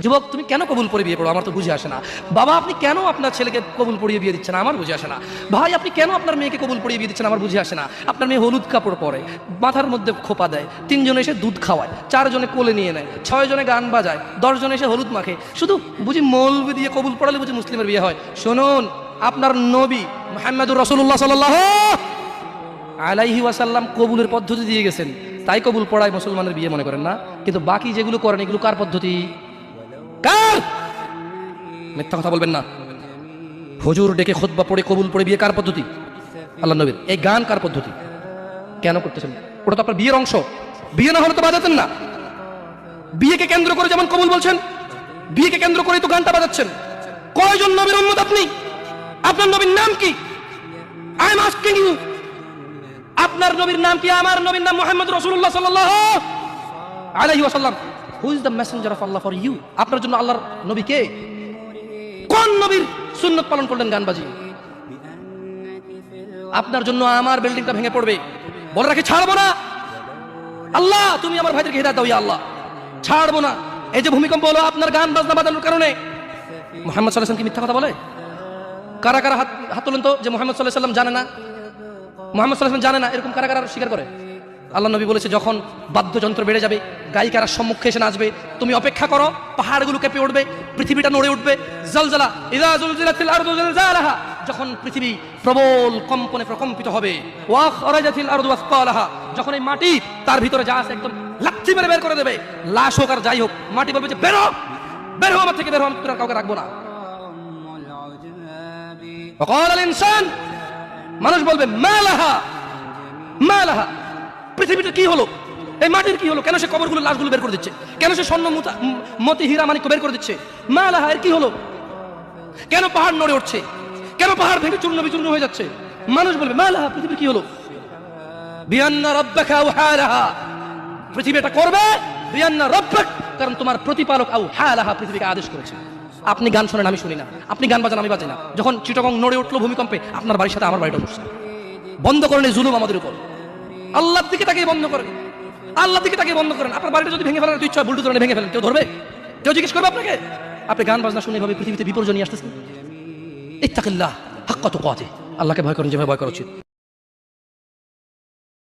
যুবক তুমি কেন কবুল পড়ে বিয়ে পড়ো, আমার তো বুঝে আসে না। বাবা আপনি কেন আপনার ছেলেকে কবুল পড়িয়ে বিয়ে দিচ্ছেন, আমার বুঝে আসে না। ভাই আপনি কেন আপনার মেয়েকে কবুল পড়িয়ে বিয়ে দিচ্ছেন, আমার বুঝে আসে না। আপনার মেয়ে হলুদ কাপড় পরে, মাথার মধ্যে খোপা দেয়, 3 জনে এসে দুধ খাওয়ায়, 4 জনে কোলে নিয়ে নেয়, 6 জনে গান বাজায়, 10 জনে এসে হলুদ মাখে, শুধু বুঝি মৌলবি দিয়ে কবুল পড়ালে বুঝি মুসলিমের বিয়ে হয়। শুনুন, আপনার নবী মুহাম্মদুর রাসূলুল্লাহ সাল্লাল্লাহু আলাইহি ওয়াসাল্লাম কবুলের পদ্ধতি দিয়ে গেছেন, তাই কবুল পড়ায় মুসলমানের বিয়ে মনে করেন না। কিন্তু বাকি যেগুলো করেন এগুলো কার পদ্ধতি? কার? মিথ্যা কথা বলবেন না। হুজুর ডেকে খুতবা পড়ে কবুল পড়ে বিয়ে কার পদ্ধতি? আল্লাহ নবীর। এই গান কার পদ্ধতি? কেন করতেছেন? ওটা তো আপনার বিয়ের অংশ। বিয়ে না হলে তো বাজাতেন না। বিয়েকে কেন্দ্র করে যেমন কবুল বলছেন, বিয়েকে কেন্দ্র করে তো গানটা বাজাচ্ছেন। কয়জন নবীর উম্মত আপনি? আপনার নবীর নাম কি? আই এম আস্কিং ইউ, আপনার নবীর নাম কি? আমার নবীর নাম মুহাম্মদ রাসূলুল্লাহ সাল্লাল্লাহু আলাইহি ওয়াসাল্লাম। Who is the messenger of Allah for you? আপনার জন্য আল্লাহর নবী কে? কোন নবীর সুন্নাত পালন করলেন গান বাজিয়ে? আপনার জন্য আমার বিল্ডিংটা ভেঙে পড়বে, বলে রাখি ছাড়বো না। আল্লাহ তুমি আমার ভাইদেরকে হিদায়াত দাও ইয়া আল্লাহ, ছাড়বো না। এই যে ভূমিকম্প হলো আপনার গান বাজনা বাজানোর কারণে। মুহাম্মদ সাল্লাল্লাহু আলাইহি ওয়াসাল্লাম কি মিথ্যা কথা বলে? কারা কারা হাত তোলেন তো যে মুহাম্মদ সাল্লাল্লাহু আলাইহি ওয়াসাল্লাম জানে না, মুহাম্মদ সাল্লাল্লাহু আলাইহি ওয়াসাল্লাম জানে না, এরকম কারা কারা স্বীকার করে? আল্লাহ নবী বলেছে যখন বাদ্যযন্ত্র বেড়ে যাবে, গায়িকারা সম্মুখে এসে নাচবে, তুমি অপেক্ষা করো, পাহাড়গুলো কেঁপে উঠবে, পৃথিবীটা নড়ে উঠবে। জালজালা ইযা জুলজিলাতিল আরদু জিলজালাহা, যখন পৃথিবী প্রবল কম্পনে প্রকম্পিত হবে। ওয়া আখরাজাতিল আরদু আসকালাহা, যখন এই মাটি তার ভিতরে যা আছে একদম লাথি মেরে বের করে দেবে, লাশ হোক আর যাই হোক, মাটি বলবে যে বের হও, বের হও আমার থেকে, বের হও, আমি তোর কাউকে রাখবো না। ওয়াকাল আল ইনসান, মানুষ বলবে মালাহা মালাহা, পৃথিবীটা কি হলো, এই মাটির কি হলো, কেন সে কবরগুলো লাশগুলো বের করে দিচ্ছে, কেন সে স্বর্ণ মতি হীরা মানিক্য বের করে দিচ্ছে, মালাহা এর কি হলো, কেন পাহাড় নড়ে উঠছে, কেন পাহাড় ভেঙে চূর্ণ বিচূর্ণ হয়ে যাচ্ছে। মানুষ বলবে মালাহা, পৃথিবীর কি হলো, বিআন্না রাব্বাকা আওহালাহা, পৃথিবী এটা করবে, বিআন্না রাব্বাক, কারণ তোমার প্রতিপালক আওহালাহা পৃথিবীকে আদেশ করেছে। আপনি গান শোনেন, আমি শুনি না, আপনি গান বাজান, আমি বাজি না। যখন চিটাগং নড়ে উঠলো ভূমিকম্পে, আপনার বাড়ির সাথে আমার বাড়িটা উঠছে। বন্ধ করেন এই জুলুম আমাদের উপর, আল্লাহর দিকে তাকিয়ে বন্ধ করেন, আল্লাহর দিকে তাকিয়ে বন্ধ করেন। আপনার বাড়িটা যদি ভেঙে ফেলেন, ইচ্ছা বুলডোজারে ভেঙে ফেলেন, কেউ ধরবে? কেউ জিজ্ঞেস করবে আপনাকে? আপনি গান বাজনা শুনে এভাবে পৃথিবীতে বিপর্যয় নিয়ে আসতেছেন। ইত্তাকিল্লাহ হাক্কা তুকাতিহ, আল্লাহকে ভয় করেন যেভাবে ভয় করা উচিত।